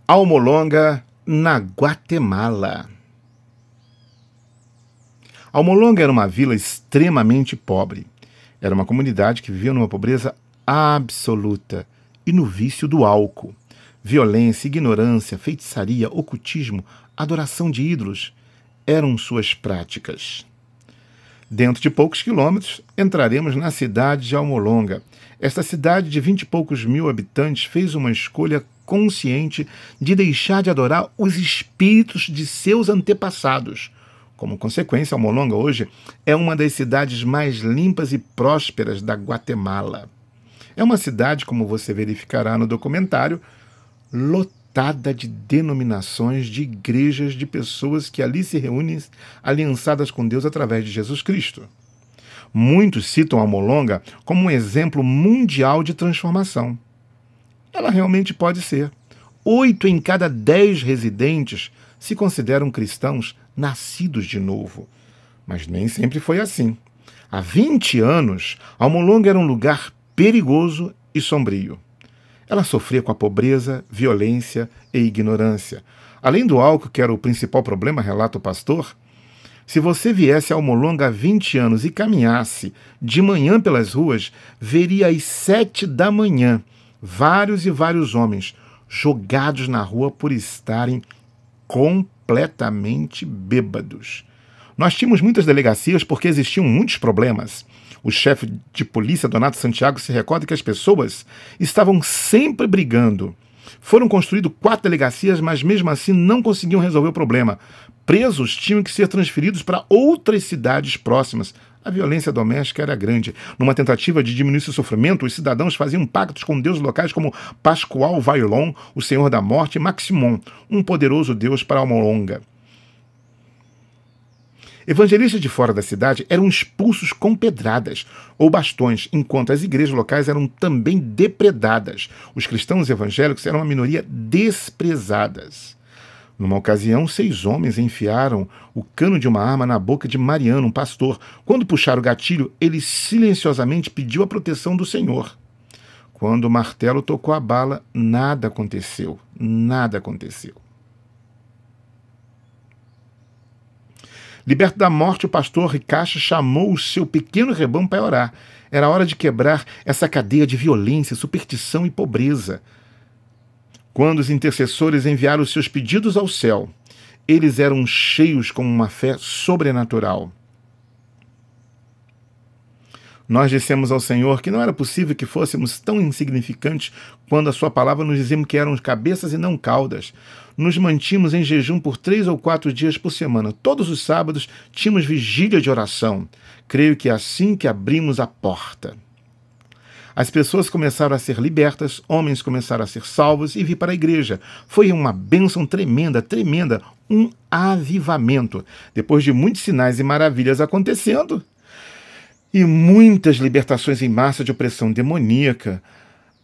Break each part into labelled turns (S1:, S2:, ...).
S1: Almolonga, na Guatemala. Almolonga era uma vila extremamente pobre. Era uma comunidade que vivia numa pobreza absoluta e no vício do álcool. Violência, ignorância, feitiçaria, ocultismo, adoração de ídolos eram suas práticas. Dentro de poucos quilômetros, entraremos na cidade de Almolonga. Esta cidade de 20 e poucos mil habitantes fez uma escolha consciente de deixar de adorar os espíritos de seus antepassados. Como consequência, Almolonga hoje é uma das cidades mais limpas e prósperas da Guatemala. É uma cidade, como você verificará no documentário, lotada de denominações, de igrejas, de pessoas que ali se reúnem aliançadas com Deus através de Jesus Cristo. Muitos citam Almolonga como um exemplo mundial de transformação. Ela realmente pode ser. 8 em cada 10 residentes se consideram cristãos nascidos de novo. Mas nem sempre foi assim. Há 20 anos, Almolonga era um lugar perigoso e sombrio. Ela sofria com a pobreza, violência e ignorância. Além do álcool, que era o principal problema, relata o pastor, se você viesse a Almolonga há 20 anos e caminhasse de manhã pelas ruas, veria às 7 da manhã vários e vários homens jogados na rua por estarem completamente bêbados. Nós tínhamos muitas delegacias porque existiam muitos problemas. O chefe de polícia, Donato Santiago, se recorda que as pessoas estavam sempre brigando. Foram construídas 4 delegacias, mas mesmo assim não conseguiam resolver o problema. Presos tinham que ser transferidos para outras cidades próximas. A violência doméstica era grande. Numa tentativa de diminuir esse sofrimento, os cidadãos faziam pactos com deuses locais como Pascoal Vailon, o Senhor da Morte, e Maximon, um poderoso deus para Almolonga. Evangelistas de fora da cidade eram expulsos com pedradas ou bastões, enquanto as igrejas locais eram também depredadas. Os cristãos evangélicos eram uma minoria desprezadas. Numa ocasião, 6 homens enfiaram o cano de uma arma na boca de Mariano, um pastor. Quando puxaram o gatilho, ele silenciosamente pediu a proteção do Senhor. Quando o martelo tocou a bala, nada aconteceu. Nada aconteceu. Liberto da morte, o pastor Ricacha chamou o seu pequeno rebanho para orar. Era hora de quebrar essa cadeia de violência, superstição e pobreza. Quando os intercessores enviaram os seus pedidos ao céu, eles eram cheios com uma fé sobrenatural. Nós dissemos ao Senhor que não era possível que fôssemos tão insignificantes quando a sua palavra nos dizia que éramos cabeças e não caudas. Nos mantínhamos em jejum por 3 ou 4 dias por semana. Todos os sábados tínhamos vigília de oração. Creio que é assim que abrimos a porta. As pessoas começaram a ser libertas, homens começaram a ser salvos e vir para a igreja. Foi uma bênção tremenda, tremenda, um avivamento. Depois de muitos sinais e maravilhas acontecendo, e muitas libertações em massa de opressão demoníaca,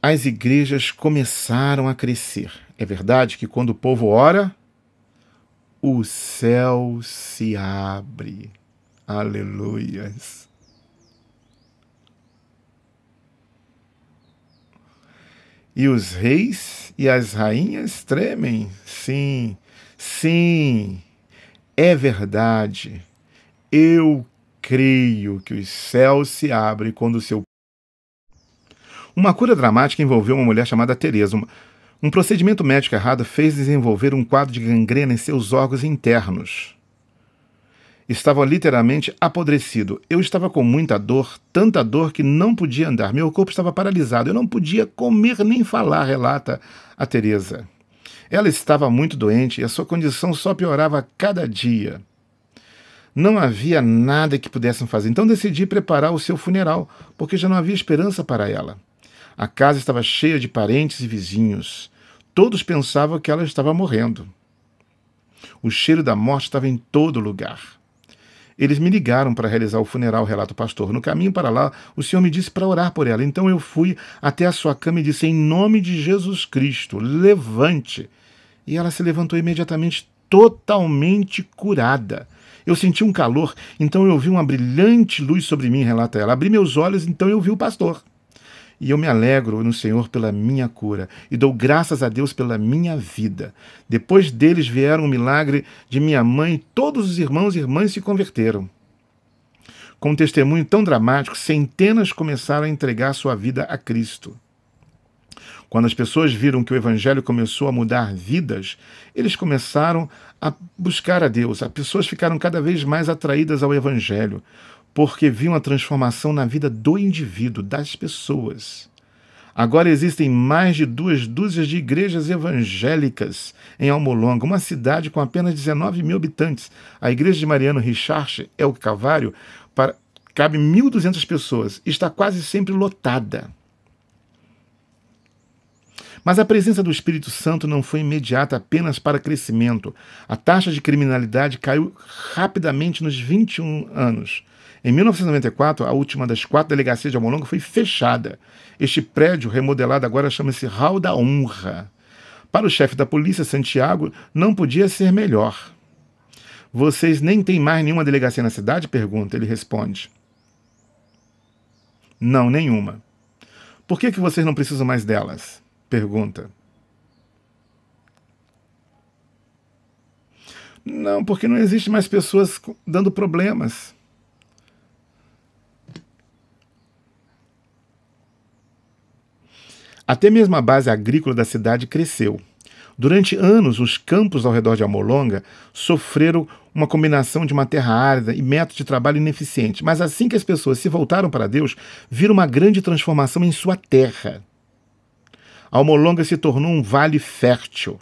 S1: as igrejas começaram a crescer. É verdade que quando o povo ora, o céu se abre. Aleluias. E os reis e as rainhas tremem. Sim, sim, é verdade. Eu creio que os céus se abrem quando o seu... Uma cura dramática envolveu uma mulher chamada Teresa. Um procedimento médico errado fez desenvolver um quadro de gangrena em seus órgãos internos. Estava literalmente apodrecido. Eu estava com muita dor, tanta dor que não podia andar. Meu corpo estava paralisado. Eu não podia comer nem falar, relata a Teresa. Ela estava muito doente e a sua condição só piorava a cada dia. Não havia nada que pudessem fazer. Então decidi preparar o seu funeral, porque já não havia esperança para ela. A casa estava cheia de parentes e vizinhos. Todos pensavam que ela estava morrendo. O cheiro da morte estava em todo lugar. Eles me ligaram para realizar o funeral, relata o pastor. No caminho para lá, o Senhor me disse para orar por ela. Então eu fui até a sua cama e disse, em nome de Jesus Cristo, levante. E ela se levantou imediatamente, totalmente curada. Eu senti um calor, então eu vi uma brilhante luz sobre mim, relata ela. Abri meus olhos, então eu vi o pastor. E eu me alegro no Senhor pela minha cura, e dou graças a Deus pela minha vida. Depois deles vieram o milagre de minha mãe, e todos os irmãos e irmãs se converteram. Com um testemunho tão dramático, centenas começaram a entregar sua vida a Cristo. Quando as pessoas viram que o Evangelho começou a mudar vidas, eles começaram a buscar a Deus. As pessoas ficaram cada vez mais atraídas ao Evangelho, porque viam a transformação na vida do indivíduo, das pessoas. Agora existem mais de 2 dúzias de igrejas evangélicas em Almolonga, uma cidade com apenas 19 mil habitantes. A igreja de Mariano Richard é o Calvário, cabe 1.200 pessoas, está quase sempre lotada. Mas a presença do Espírito Santo não foi imediata apenas para crescimento. A taxa de criminalidade caiu rapidamente nos 21 anos. Em 1994, a última das 4 delegacias de Almolonga foi fechada. Este prédio, remodelado agora, chama-se Hall da Honra. Para o chefe da polícia, Santiago, não podia ser melhor. Vocês nem têm mais nenhuma delegacia na cidade? Pergunta. Ele responde. Não, nenhuma. Por que vocês não precisam mais delas? Pergunta. Não, porque não existe mais pessoas dando problemas. Até mesmo a base agrícola da cidade cresceu. Durante anos, os campos ao redor de Almolonga sofreram uma combinação de uma terra árida e métodos de trabalho ineficientes. Mas assim que as pessoas se voltaram para Deus, viram uma grande transformação em sua terra. Almolonga se tornou um vale fértil.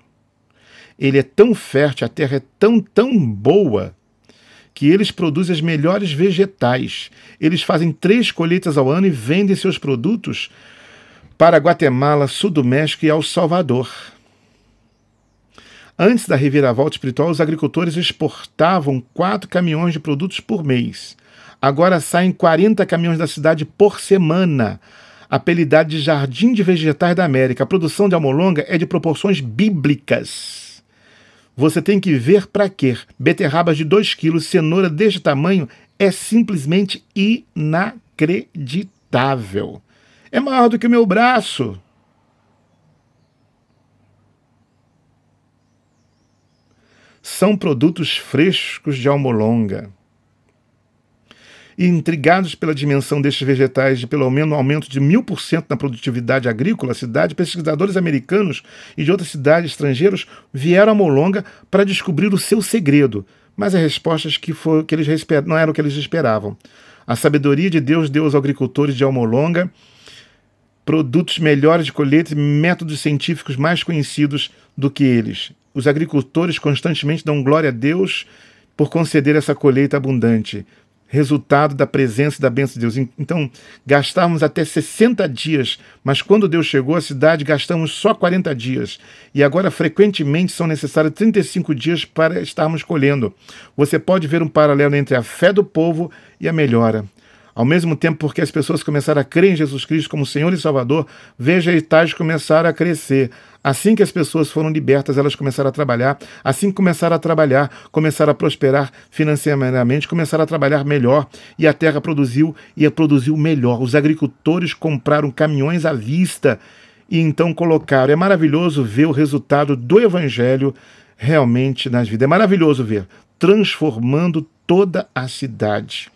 S1: Ele é tão fértil, a terra é tão boa, que eles produzem as melhores vegetais. Eles fazem 3 colheitas ao ano e vendem seus produtos para Guatemala, Sul do México e El Salvador. Antes da reviravolta espiritual, os agricultores exportavam 4 caminhões de produtos por mês. Agora saem 40 caminhões da cidade por semana. Apelidado de Jardim de Vegetais da América. A produção de Almolonga é de proporções bíblicas. Você tem que ver para quê. Beterrabas de 2 quilos, cenoura deste tamanho, é simplesmente inacreditável. É maior do que o meu braço. São produtos frescos de Almolonga. E intrigados pela dimensão destes vegetais de pelo menos um aumento de 1000% na produtividade agrícola, a cidade, pesquisadores americanos e de outras cidades estrangeiros vieram a Almolonga para descobrir o seu segredo. Mas as respostas não eram o que eles esperavam. A sabedoria de Deus deu aos agricultores de Almolonga produtos melhores de colheita e métodos científicos mais conhecidos do que eles. Os agricultores constantemente dão glória a Deus por conceder essa colheita abundante, resultado da presença e da bênção de Deus. Então, gastávamos até 60 dias, mas quando Deus chegou à cidade, gastamos só 40 dias. E agora, frequentemente, são necessários 35 dias para estarmos colhendo. Você pode ver um paralelo entre a fé do povo e a melhora. Ao mesmo tempo, porque as pessoas começaram a crer em Jesus Cristo como Senhor e Salvador, vegetais começaram a crescer. Assim que as pessoas foram libertas, elas começaram a trabalhar. Assim que começaram a trabalhar, começaram a prosperar financeiramente, começaram a trabalhar melhor. E a terra produziu melhor. Os agricultores compraram caminhões à vista e então colocaram. É maravilhoso ver o resultado do Evangelho realmente nas vidas. É maravilhoso ver, transformando toda a cidade.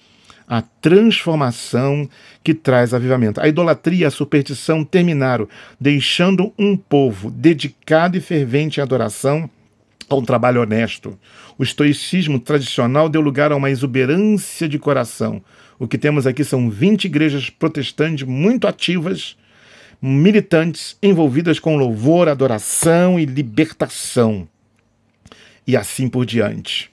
S1: A transformação que traz avivamento. A idolatria e a superstição terminaram, deixando um povo dedicado e fervente em adoração a um trabalho honesto. O estoicismo tradicional deu lugar a uma exuberância de coração. O que temos aqui são 20 igrejas protestantes muito ativas, militantes, envolvidas com louvor, adoração e libertação. E assim por diante.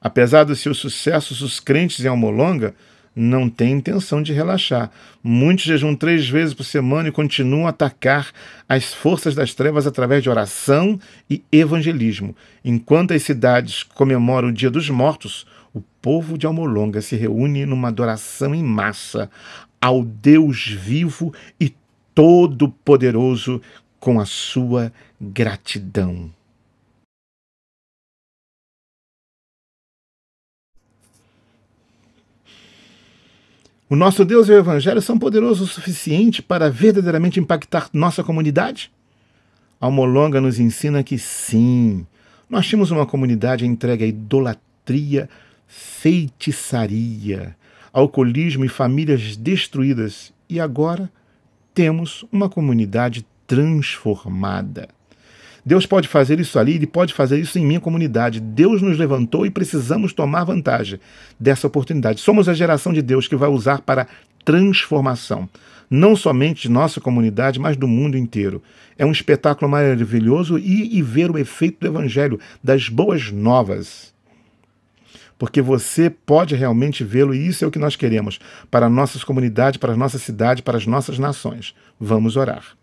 S1: Apesar dos seus sucessos, os crentes em Almolonga não têm intenção de relaxar. Muitos jejuam 3 vezes por semana e continuam a atacar as forças das trevas através de oração e evangelismo. Enquanto as cidades comemoram o Dia dos Mortos, o povo de Almolonga se reúne numa adoração em massa ao Deus vivo e todo-poderoso com a sua gratidão. O nosso Deus e o Evangelho são poderosos o suficiente para verdadeiramente impactar nossa comunidade? Almolonga nos ensina que sim. Nós tínhamos uma comunidade entregue à idolatria, feitiçaria, alcoolismo e famílias destruídas. E agora temos uma comunidade transformada. Deus pode fazer isso ali, Ele pode fazer isso em minha comunidade. Deus nos levantou e precisamos tomar vantagem dessa oportunidade. Somos a geração de Deus que vai usar para transformação, não somente de nossa comunidade, mas do mundo inteiro. É um espetáculo maravilhoso ir e ver o efeito do Evangelho, das boas novas. Porque você pode realmente vê-lo e isso é o que nós queremos para nossas comunidades, para a nossa cidade, para as nossas nações. Vamos orar.